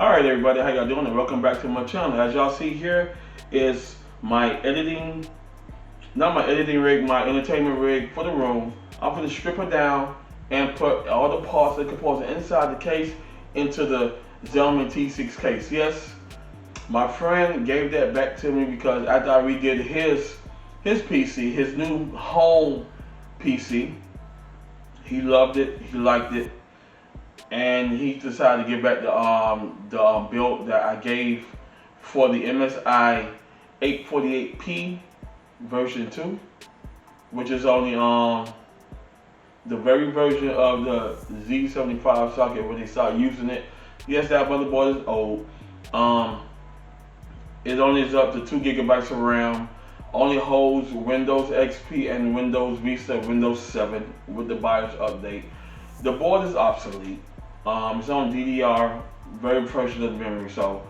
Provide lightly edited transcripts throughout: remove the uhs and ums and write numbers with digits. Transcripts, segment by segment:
Alright everybody, how y'all doing? And welcome back to my channel. As y'all see here is my editing, not my editing rig, my entertainment rig for the room. I'm going to strip it down and put all the parts and components inside the case into the Zalman T6 case. Yes, my friend gave that back to me because after I redid his PC, his new home PC, he loved it, he liked it, and he decided to give back the build that I gave for the MSI 848P version 2, which is only the very version of the Z75 socket when they start using it. Yes, that motherboard is old. It only is up to 2 gigabytes of RAM. Only holds Windows XP and Windows Vista, Windows 7 with the BIOS update. The board is obsolete. It's on DDR, very fractional memory, so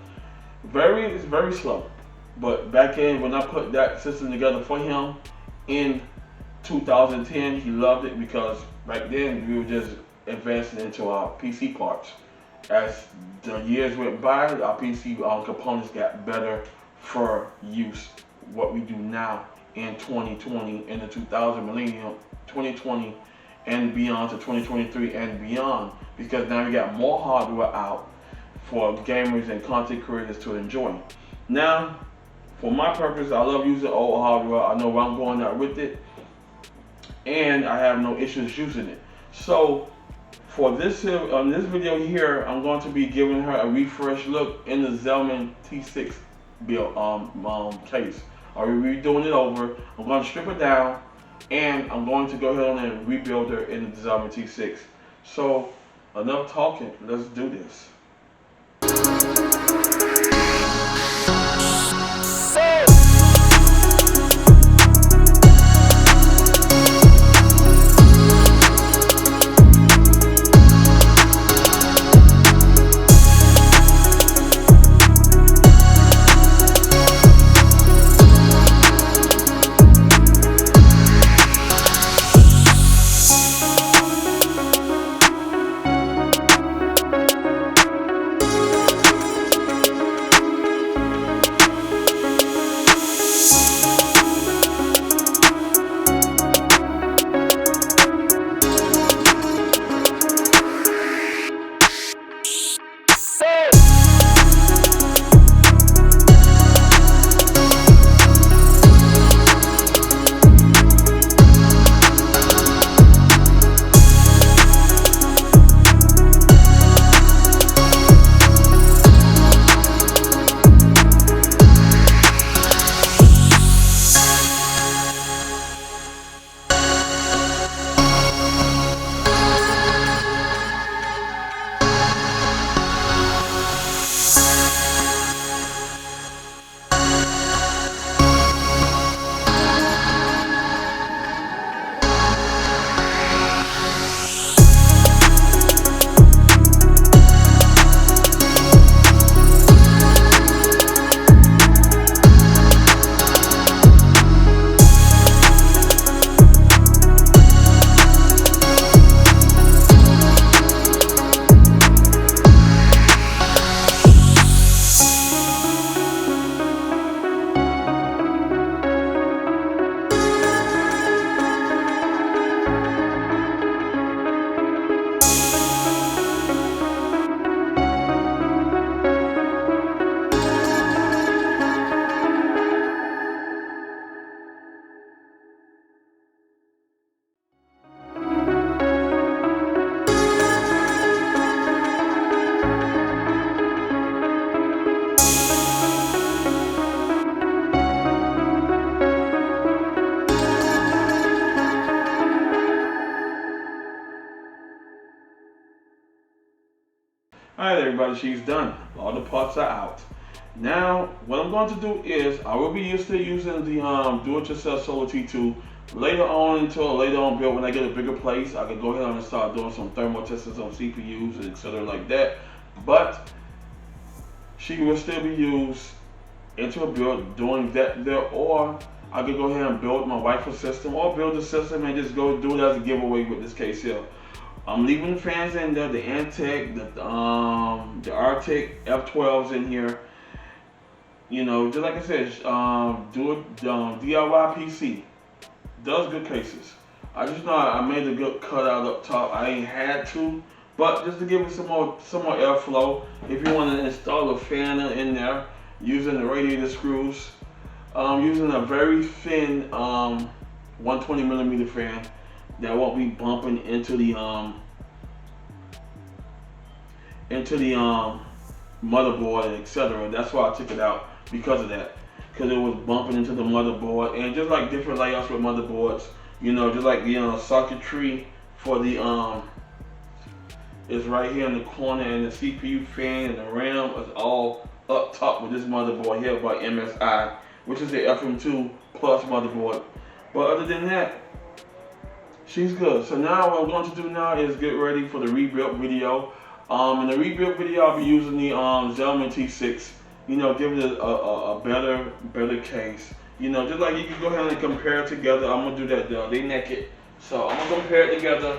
it's very slow. But back in when I put that system together for him in 2010, he loved it because back then we were just advancing into our PC parts. As the years went by, our PC components got better for use. What we do now in 2020, in the 2000 millennium, 2020 and beyond to 2023 and beyond, because now we got more hardware out for gamers and content creators to enjoy. Now, for my purpose, I love using old hardware. I know where I'm going at with it, and I have no issues using it. So, for this video here, I'm going to be giving her a refresh look in the Zalman T6 build case. I'll be redoing it over. I'm going to strip it down, and I'm going to go ahead and rebuild her in the Zalman T6. So, enough talking, let's do this. Alright everybody, she's done. All the parts are out. Now, what I'm going to do is, I will be using the do-it-yourself Solar T2 later on until a later on build. When I get a bigger place, I can go ahead and start doing some thermal testings on CPUs and etc. like that. But she will still be used into a build doing that there, or I could go ahead and build my wife's system or build a system and just go do it as a giveaway with this case here. I'm leaving the fans in there, the Antec, the Arc F12s in here. You know, just like I said, do a DIY PC. Does good cases. I just know I made a good cutout up top. I ain't had to, but just to give it some more airflow. If you want to install a fan in there using the radiator screws, using a very thin 120 millimeter fan that won't be bumping into the motherboard and etc. That's why I took it out, because of that, because it was bumping into the motherboard. And just like different layouts with motherboards, you know, just like the circuitry for the is right here in the corner, and the CPU fan and the RAM is all up top with this motherboard here by MSI, which is the FM2 Plus motherboard. But other than that, she's good. So now what I'm going to do now is get ready for the rebuild video. In the rebuild video, I'll be using the Zalman T6. You know, give it a better case. You know, just like you can go ahead and compare it together. I'm gonna do that though. They naked, so I'm gonna compare it together,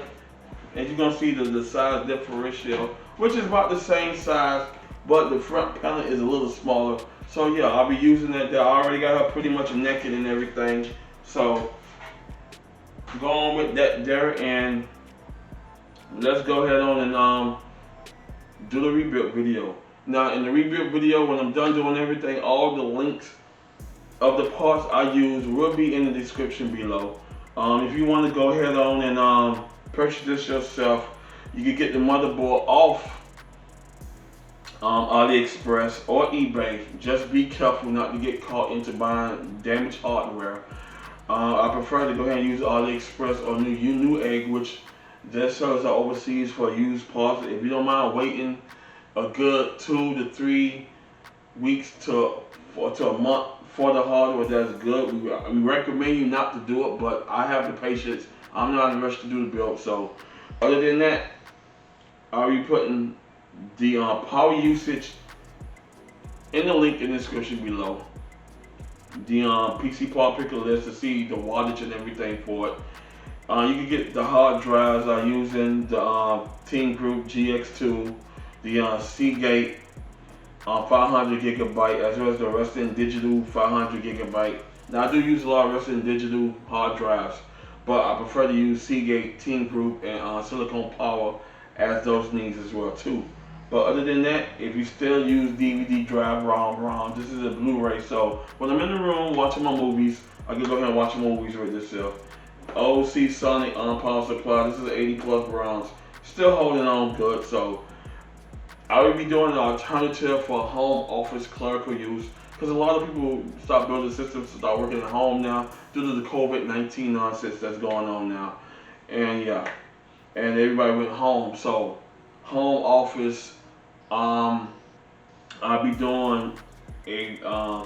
and you're gonna see the size differential, which is about the same size, but the front panel is a little smaller. So yeah, I'll be using that there. I already got her pretty much naked and everything. So go on with that there, and let's go ahead on and do the rebuild video. Now in the rebuild video, when I'm done doing everything, all the links of the parts I use will be in the description below. If you want to go ahead on and purchase this yourself, you can get the motherboard off AliExpress or eBay. Just be careful not to get caught into buying damaged hardware. I prefer to go ahead and use AliExpress or Newegg, which their sellers are overseas for used parts. If you don't mind waiting a good 2 to 3 weeks to a month for the hardware, that's good. We recommend you not to do it, but I have the patience. I'm not in a rush to do the build. So other than that, I'll be putting the power usage in the link in the description below. The PC power picker list to see the wattage and everything for it. You can get the hard drives I'm using, the Team Group GX2, the Seagate 500 gigabyte, as well as the Western Digital 500 gigabyte. Now I do use a lot of Western Digital hard drives, but I prefer to use Seagate, Team Group, and Silicon Power as those needs as well too. But other than that, if you still use DVD drive, ROM, this is a Blu-ray. So when I'm in the room watching my movies, I can go ahead and watch movies with this stuff. OC Sonic power supply. This is 80 plus rounds. Still holding on good. So I will be doing an alternative for home office clerical use, because a lot of people stop building systems to start working at home now due to the COVID-19 nonsense that's going on now. And yeah, and everybody went home. So home office, I'll be doing a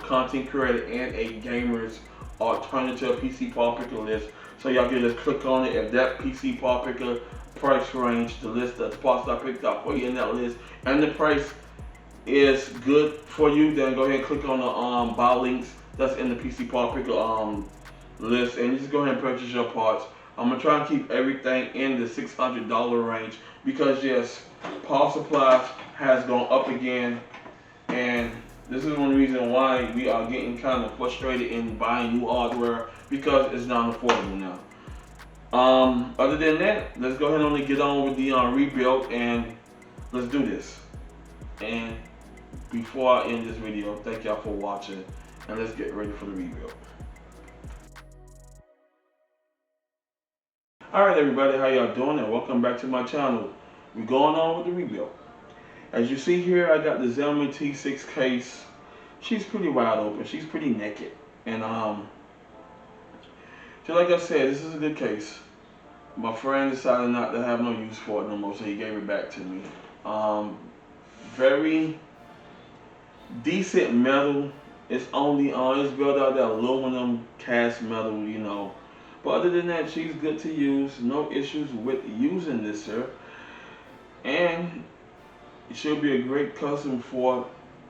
content creator and a gamer's alternative PC power picker list. So y'all can just click on it. If that PC power picker price range, the list of the parts I picked up for you in that list, and the price is good for you, then go ahead and click on the buy links that's in the PC power picker list, and just go ahead and purchase your parts. I'm gonna try and keep everything in the $600 range, because yes, power supplies has gone up again, and this is one reason why we are getting kind of frustrated in buying new hardware, because it's not affordable now. Other than that, let's go ahead and get on with the rebuild, and let's do this. And before I end this video, thank y'all for watching, and let's get ready for the rebuild. Alright everybody, how y'all doing, and welcome back to my channel. We're going on with the rebuild. As you see here, I got the Zalman T6 case. She's pretty wide open, she's pretty naked, and just like I said, this is a good case. My friend decided not to have no use for it no more, so he gave it back to me. Very decent metal. It's only it's built out of aluminum cast metal, you know. But other than that, she's good to use. No issues with using this, sir. And she'll be a great custom for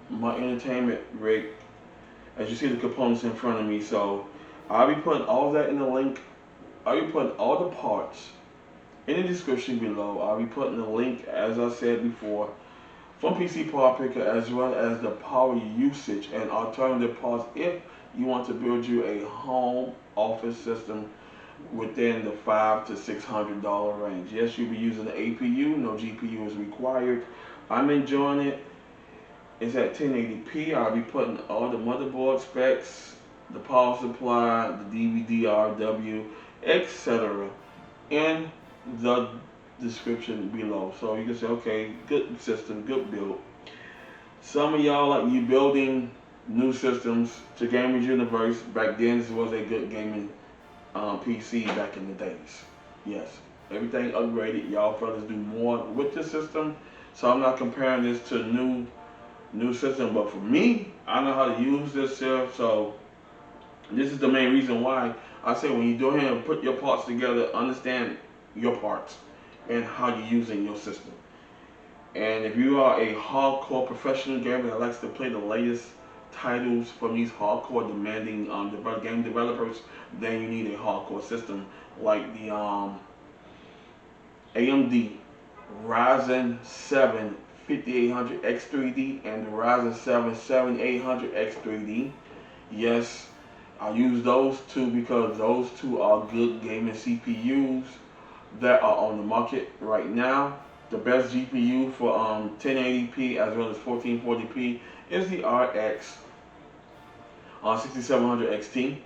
my entertainment rig. As you see the components in front of me, so I'll be putting all that in the link. I'll be putting all the parts In the description below, I'll be putting a link, as I said before, from PC Power Picker, as well as the power usage and alternative parts if you want to build you a home office system within the $500 to $600 range. Yes, you'll be using the APU, no GPU is required. I'm enjoying it. It's at 1080p. I'll be putting all the motherboard specs, the power supply, the DVD, RW, etc. in the description below. So you can say, okay, good system, good build. Some of y'all, like you building new systems to Gamers Universe. Back then, this was a good gaming PC back in the days. Yes, everything upgraded. Y'all fellas do more with the system. So I'm not comparing this to new system, but for me, I know how to use this stuff. So this is the main reason why I say when you go ahead and put your parts together, understand your parts and how you're using your system. And if you are a hardcore professional gamer that likes to play the latest titles from these hardcore demanding game developers, then you need a hardcore system like the AMD Ryzen 7 5800X3D and the Ryzen 7 7800X3D. Yes, I use those two because those two are good gaming CPUs that are on the market right now. The best GPU for 1080p as well as 1440p is the RX 6700 XT.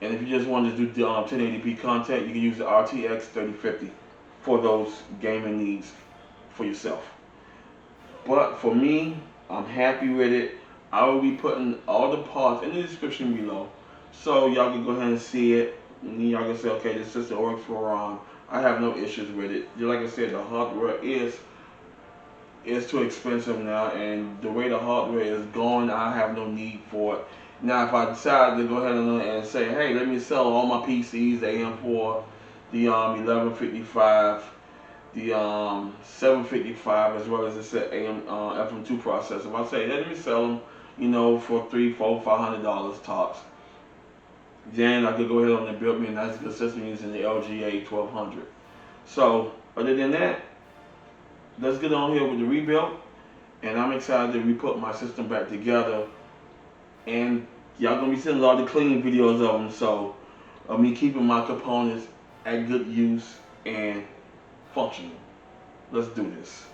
And if you just want to do the 1080p content, you can use the RTX 3050 for those gaming needs for yourself. But for me, I'm happy with it. I will be putting all the parts in the description below, so y'all can go ahead and see it. And y'all can say, okay, this system works for Ron. I have no issues with it. Just like I said, the hardware is too expensive now, and the way the hardware is going, I have no need for it. Now, if I decide to go ahead and say, hey, let me sell all my PCs, the AM4, the 1155, the 755, as well as the set FM2 processor. If I say, let me sell them, you know, for $300, $400, $500 tops, then I could go ahead and build me a nice good system using the LGA 1200. So, other than that, let's get on here with the rebuild, and I'm excited to re-put my system back together. And y'all gonna be seeing a lot of cleaning videos of them, so of me keeping my components at good use and functional. Let's do this.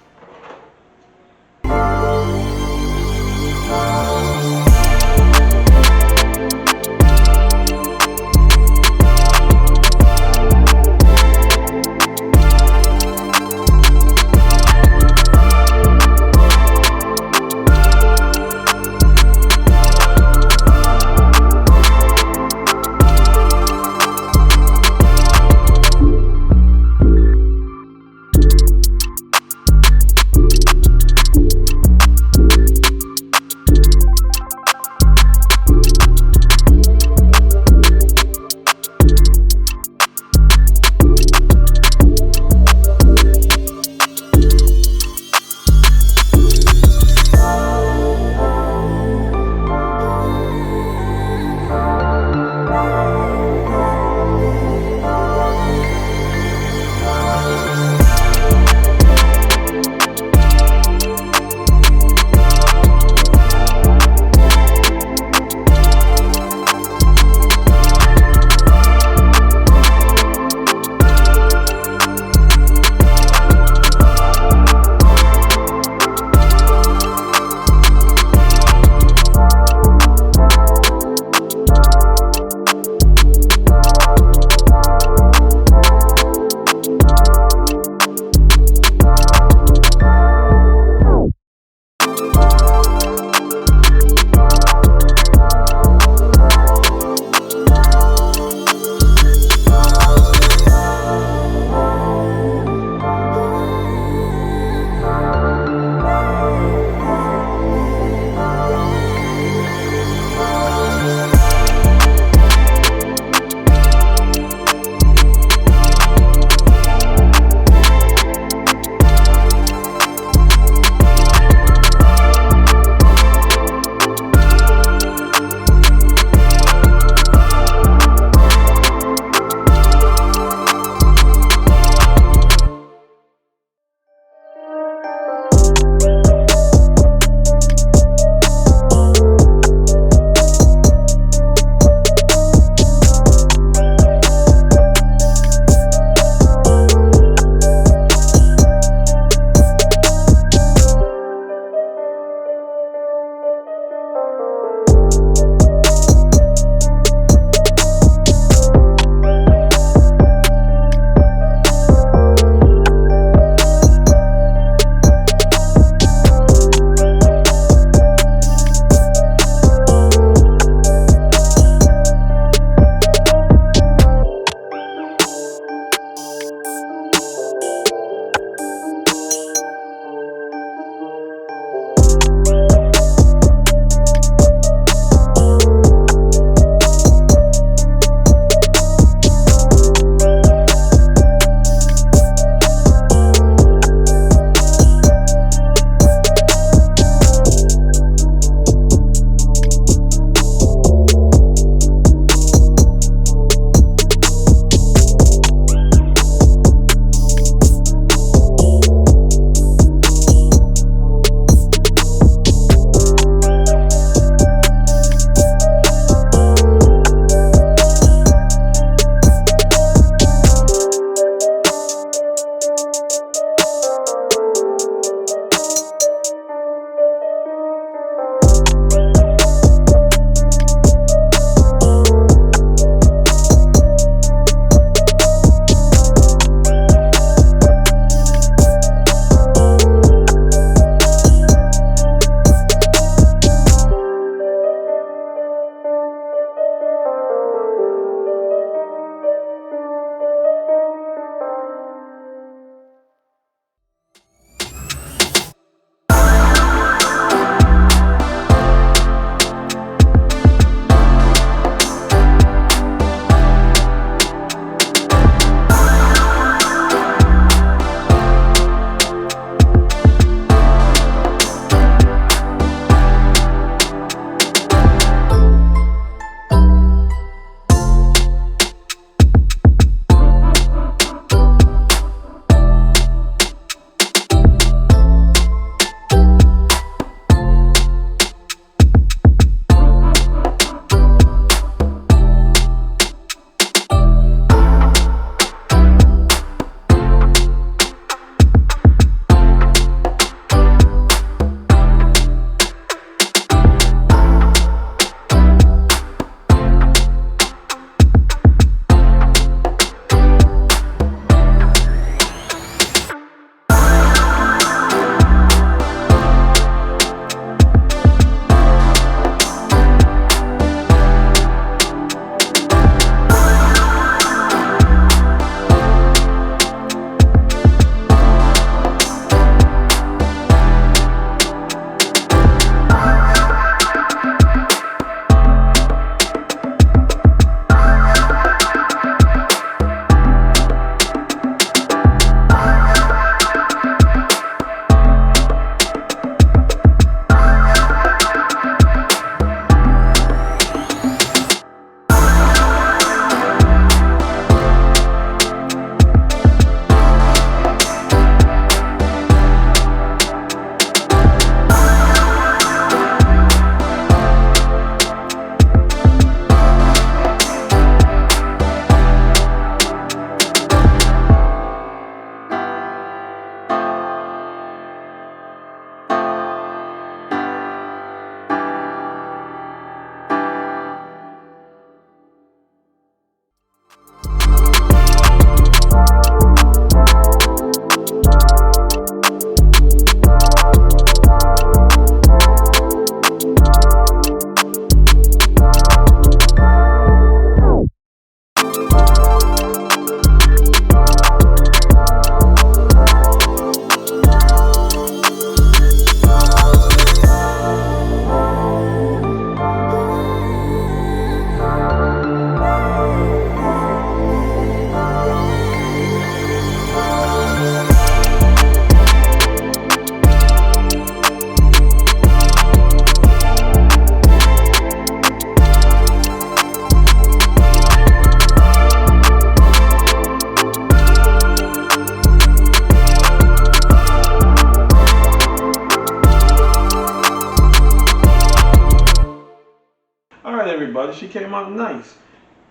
everybody. She came out nice.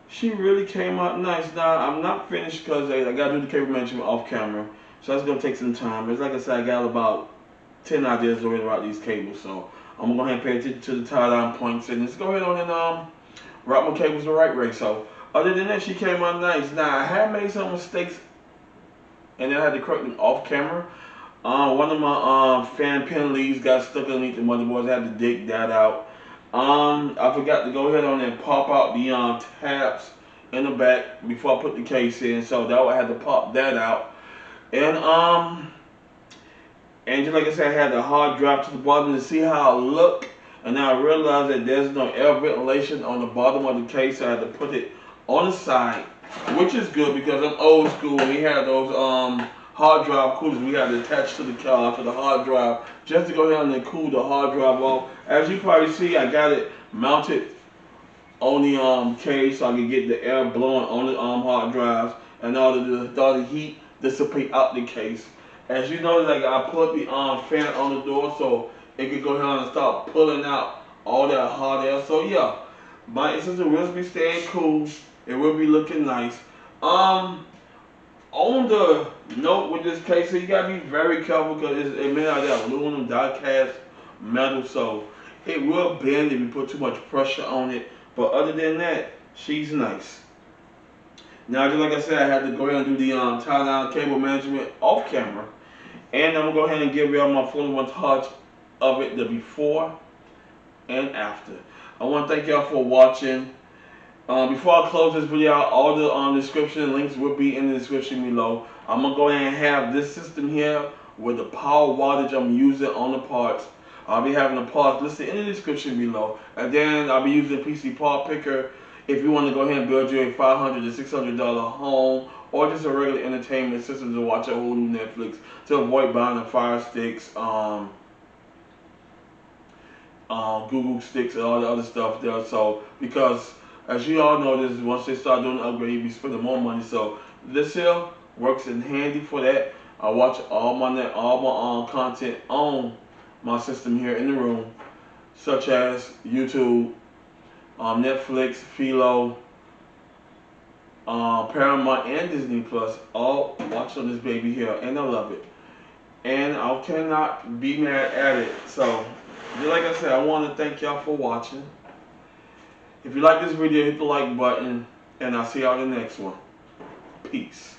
She really came out nice. Now, I'm not finished because I got to do the cable management off camera. So that's going to take some time. It's like I said, I got about 10 ideas already about these cables. So I'm going to go ahead and pay attention to the tie-down points. And let's go ahead on and route my cables the right way. So other than that, she came out nice. Now, I had made some mistakes and then I had to correct them off camera. One of my fan pin leads got stuck underneath the motherboards. I had to dig that out. I forgot to go ahead on and pop out the tabs in the back before I put the case in, so that I had to pop that out. And just like I said, I had the hard drive to the bottom to see how it looked, and then I realized that there's no air ventilation on the bottom of the case, so I had to put it on the side, which is good because I'm old school and we had those hard drive coolers we had to attach to the hard drive just to go ahead and cool the hard drive off. As you probably see, I got it mounted on the case so I can get the air blowing on the hard drives and all the heat dissipate out the case. As you notice, like I put the fan on the door so it could go ahead and start pulling out all that hot air. So yeah, my system will be staying cool. It will be looking nice. On the note with this case, so you gotta be very careful because it's made out of that aluminum die-cast metal, so it will bend if you put too much pressure on it. But other than that, she's nice. Now, just like I said, I had to go ahead and do the tie-down cable management off camera, and I'm gonna go ahead and give y'all my full montage of it, the before and after. I want to thank y'all for watching. Before I close this video out, all the description links will be in the description below. I'm going to go ahead and have this system here with the power wattage I'm using on the parts. I'll be having the parts listed in the description below. And then I'll be using a PC part picker if you want to go ahead and build you a $500 to $600 home or just a regular entertainment system to watch a whole new Netflix to avoid buying the Fire Sticks, Google Sticks and all the other stuff there. So, because as you all know, this once they start doing the upgrade, you'll be spending more money. So this here works in handy for that. I watch all my content on my system here in the room, such as YouTube, Netflix, Philo, Paramount, and Disney Plus. All watch on this baby here, and I love it. And I cannot be mad at it. So, just like I said, I want to thank y'all for watching. If you like this video, hit the like button, and I'll see y'all in the next one. Peace.